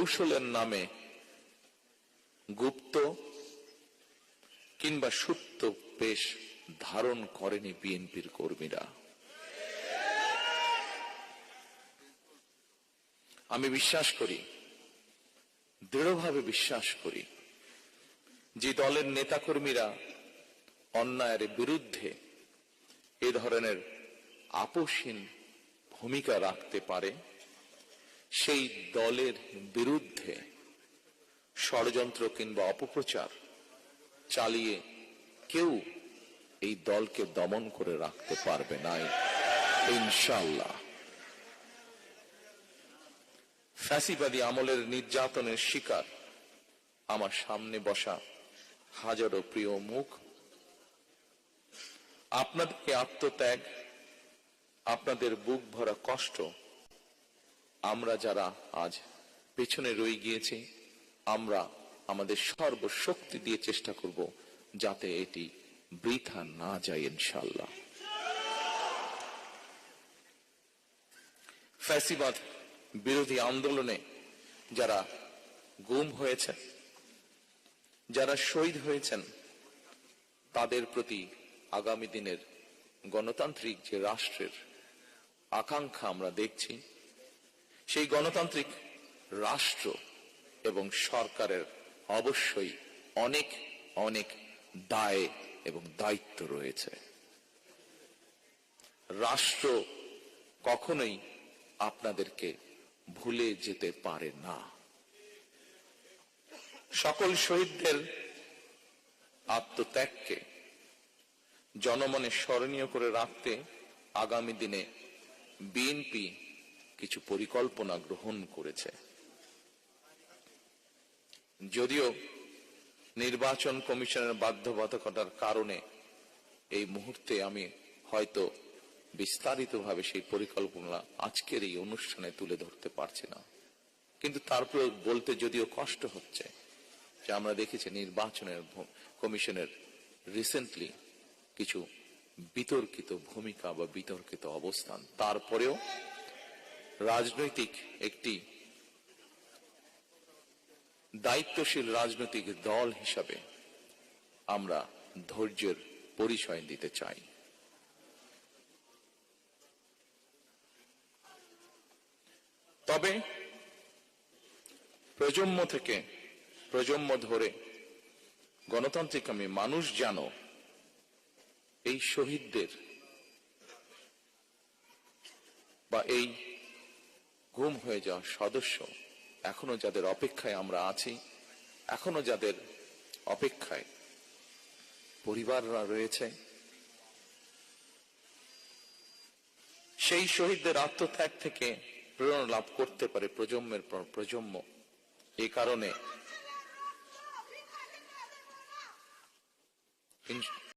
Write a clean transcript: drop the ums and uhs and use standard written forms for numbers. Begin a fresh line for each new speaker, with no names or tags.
কৌশলের নামে গুপ্ত কিংবা সুপ্ত বেশ ধারণ করেনি বিএনপির কর্মীরা। আমি বিশ্বাস করি, দৃঢ়ভাবে বিশ্বাস করি, যে দলের নেতাকর্মীরা অন্যায়ের বিরুদ্ধে এ ধরনের আপোষহীন ভূমিকা রাখতে পারে, সেই দলের বিরুদ্ধে ষড়যন্ত্র কিংবা অপপ্রচার চালিয়ে কেউ এই দলকে দমন করে রাখতে পারবে না ইনশাআল্লাহ। ফ্যাসিবাদী আমলের নির্যাতনের শিকার আমার সামনে বসা হাজারো প্রিয় মুখ, আপনাদের আত্মত্যাগ, আপনাদের বুক ভরা কষ্ট আমরা যারা আজ পেছনে রয়ে গিয়েছি, আমরা আমাদের সর্বশক্তি দিয়ে চেষ্টা করব যাতে এটি বৃথা না যায় ইনশাআল্লাহ। ফ্যাসিবাদ বিরোধী আন্দোলনে যারা গুম হয়েছে, যারা শহীদ হয়েছেন, তাদের প্রতি আগামী দিনের গণতান্ত্রিক যে রাষ্ট্রের আকাঙ্ক্ষা আমরা দেখছি, সেই গণতান্ত্রিক রাষ্ট্র এবং সরকারের অবশ্যই অনেক অনেক দায় এবং দায়িত্ব রয়েছে। রাষ্ট্র কখনোই আপনাদেরকে ভুলে যেতে পারে না। সকল শহীদদের আত্মত্যাগকে জনমনে স্মরণীয় করে রাখতে আগামী দিনে বিএনপি কিছু পরিকল্পনা গ্রহণ করেছে। যদিও নির্বাচন কমিশনের বাধ্যবাধকতার কারণে এই মুহূর্তে আমি হয়তো বিস্তারিতভাবে সেই পরিকল্পনা আজকের এই অনুষ্ঠানে তুলে ধরতে পারছি না, কিন্তু তারপরে বলতে যদিও কষ্ট হচ্ছে যে আমরা দেখেছি নির্বাচনের কমিশনের রিসেন্টলি কিছু বিতর্কিত ভূমিকা বা বিতর্কিত অবস্থান। তারপরেও রাজনৈতিক একটি দায়িত্বশীল রাজনৈতিক দল হিসাবে আমরা ধৈর্যের পরিচয় দিতে চাই। তবে প্রজন্ম থেকে প্রজন্ম ধরে গণতান্ত্রিক আমি মানুষ যেন এই শহীদদের বা এই গুম হয়ে যাওয়া সদস্য, এখনো যাদের অপেক্ষায় আমরা আছি, এখনো যাদের অপেক্ষায় পরিবাররা রয়েছে, সেই শহীদদের আত্মত্যাগ থেকে প্রেরণা লাভ করতে পারে প্রজন্মের পর প্রজন্ম। এই কারণে